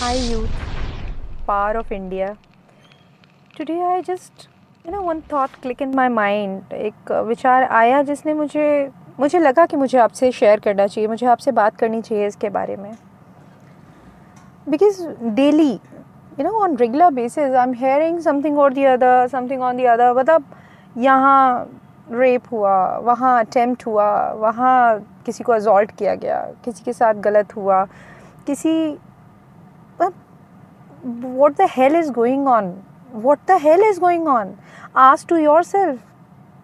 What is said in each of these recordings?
Hi youth, power of India. Today I just one thought click in my mind. एक विचार आया जिसने मुझे लगा कि मुझे आपसे शेयर करना चाहिए, मुझे आपसे बात करनी चाहिए इसके बारे में. Because daily, on regular basis I'm hearing something or the other, something on the other. मतलब यहाँ रेप हुआ, वहाँ अटेम्प्ट हुआ, वहाँ किसी को असॉल्ट किया गया, किसी के साथ गलत हुआ, किसी what the hell is going on? What the hell is going on? Ask to yourself.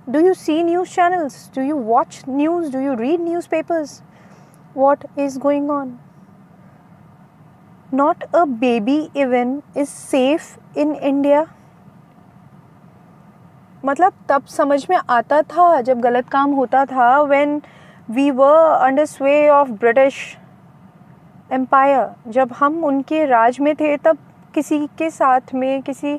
Do you see news channels? Do you watch news? Do you read newspapers? What is going on? Not a baby even is safe in India. मतलब तब समझ में आता था जब गलत काम होता था, when we were under sway of British Empire. जब हम उनके राज में थे तब किसी के साथ में, किसी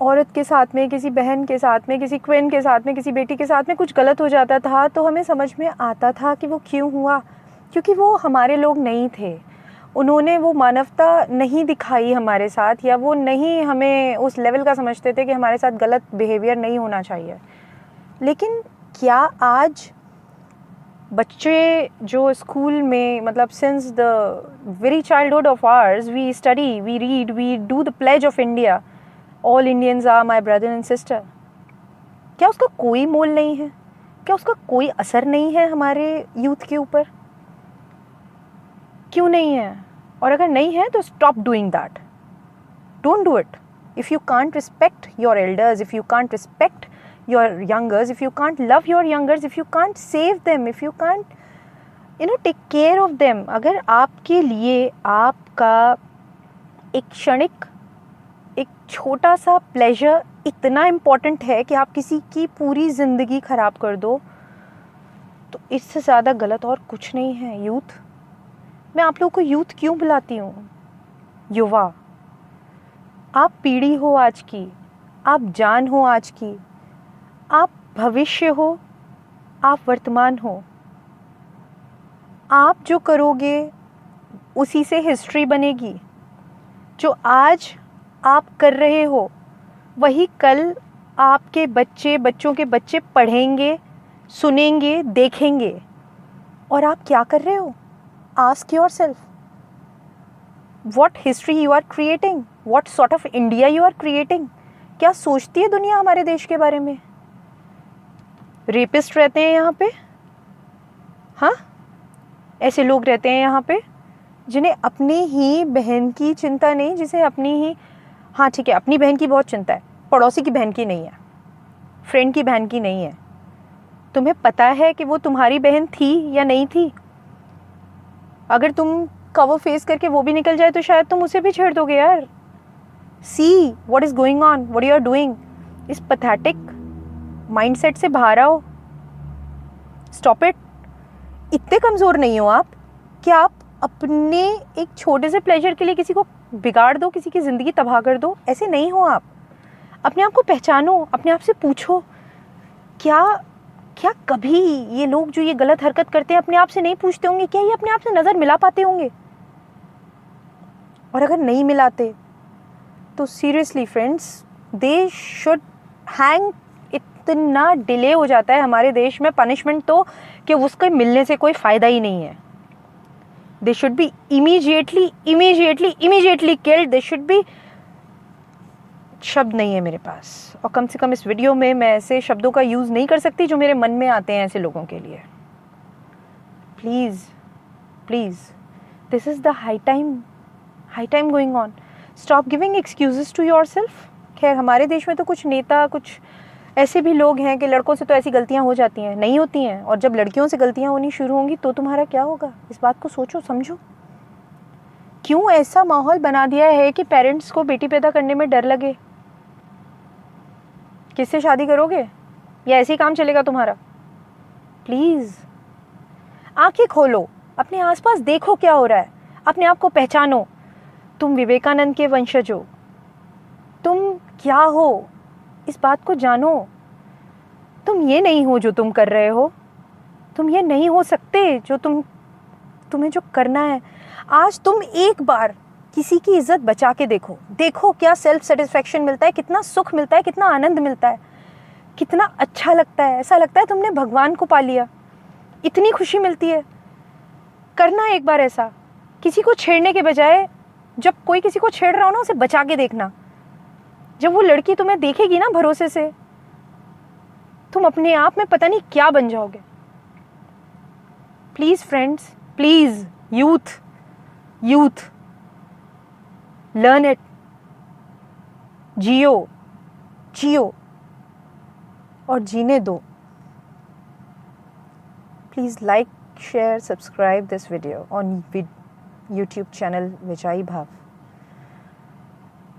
औरत के साथ में, किसी बहन के साथ में, किसी क्वीन के साथ में, किसी बेटी के साथ में कुछ गलत हो जाता था तो हमें समझ में आता था कि वो क्यों हुआ, क्योंकि वो हमारे लोग नहीं थे. उन्होंने वो मानवता नहीं दिखाई हमारे साथ, या वो नहीं हमें उस लेवल का समझते थे कि हमारे साथ गलत बिहेवियर नहीं होना चाहिए. लेकिन क्या आज बच्चे जो स्कूल में, मतलब since the very childhood of ours we study, we read, we do the pledge of India, all Indians are my brother and sister, क्या उसका कोई मोल नहीं है? क्या उसका कोई असर नहीं है हमारे यूथ के ऊपर? क्यों नहीं है? और अगर नहीं है तो stop doing that. Don't do it. If you can't respect your elders, if you can't respect your youngers, if you can't love your youngers, if you can't save them, if you can't take care of them, अगर आपके लिए आपका एक क्षणिक, एक छोटा सा pleasure इतना इम्पॉर्टेंट है कि आप किसी की पूरी ज़िंदगी ख़राब कर दो, तो इससे ज़्यादा गलत और कुछ नहीं है. यूथ, मैं आप लोगों को यूथ क्यों बुलाती हूँ? युवा, आप पीढ़ी हो आज की, आप जान हो आज की, आप भविष्य हो, आप वर्तमान हो. आप जो करोगे उसी से हिस्ट्री बनेगी. जो आज आप कर रहे हो वही कल आपके बच्चे, बच्चों के बच्चे पढ़ेंगे, सुनेंगे, देखेंगे. और आप क्या कर रहे हो? Ask yourself, what history you are creating, what sort of India you are creating. क्या सोचती है दुनिया हमारे देश के बारे में? रेपिस्ट रहते हैं यहाँ पे, हाँ, ऐसे लोग रहते हैं यहाँ पे जिन्हें अपनी ही बहन की चिंता नहीं, जिसे अपनी ही, हाँ ठीक है, अपनी बहन की बहुत चिंता है, पड़ोसी की बहन की नहीं है, फ्रेंड की बहन की नहीं है. तुम्हें पता है कि वो तुम्हारी बहन थी या नहीं थी? अगर तुम कवर फेस करके वो भी निकल जाए तो शायद तुम उसे भी छेड़ दोगे यार. See what is going on, what you are doing. इस पैथेटिक माइंडसेट से बाहर आओ. Stop it. इतने कमज़ोर नहीं हो आप कि आप अपने एक छोटे से प्लेजर के लिए किसी को बिगाड़ दो, किसी की ज़िंदगी तबाह कर दो. ऐसे नहीं हो आप. अपने आप को पहचानो, अपने आप से पूछो, क्या क्या कभी ये लोग जो ये गलत हरकत करते हैं अपने आप से नहीं पूछते होंगे? क्या ये अपने आप से नज़र मिला पाते होंगे? और अगर नहीं मिलाते तो seriously friends, they should hang. इतना डिले हो जाता है हमारे देश में पनिशमेंट तो कि उसके मिलने से कोई फ़ायदा ही नहीं है. They should be immediately killed. They should be, शब्द नहीं है मेरे पास, और कम से कम इस वीडियो में मैं ऐसे शब्दों का यूज़ नहीं कर सकती जो मेरे मन में आते हैं ऐसे लोगों के लिए. Please please, this is the high time going on. Stop giving excuses to yourself. खैर, हमारे देश में तो कुछ नेता, कुछ ऐसे भी लोग हैं कि लड़कों से तो ऐसी गलतियां हो जाती हैं, नहीं होती हैं, और जब लड़कियों से गलतियां होनी शुरू होंगी तो तुम्हारा क्या होगा? इस बात को सोचो, समझो. क्यों ऐसा माहौल बना दिया है कि पेरेंट्स को बेटी पैदा करने में डर लगे? किससे शादी करोगे, या ऐसे ही काम चलेगा तुम्हारा? प्लीज़ आंखें खोलो, अपने आसपास देखो क्या हो रहा है, अपने आप को पहचानो. तुम विवेकानंद के वंशज हो. तुम क्या हो इस बात को जानो. तुम ये नहीं हो जो तुम कर रहे हो. तुम ये नहीं हो सकते जो तुम्हें जो करना है. आज तुम एक बार किसी की इज्जत बचा के देखो, देखो क्या सेल्फ सेटिस्फेक्शन मिलता है, कितना सुख मिलता है, कितना आनंद मिलता है, कितना अच्छा लगता है। ऐसा लगता है तुमने भगवान को पा लिया, इतनी खुशी मिलती है। करना एक बार ऐसा, किसी को छेड़ने के बजाय जब कोई किसी को छेड़ रहा हो ना, उसे बचा के देखना। जब वो लड़की तुम्हें देखेगी ना भरोसे से, तुम अपने आप में पता नहीं क्या बन जाओगे। Please friends, please youth learn it, जियो और जीने दो। Please like, share, subscribe this video on YouTube channel Vijay Bhav.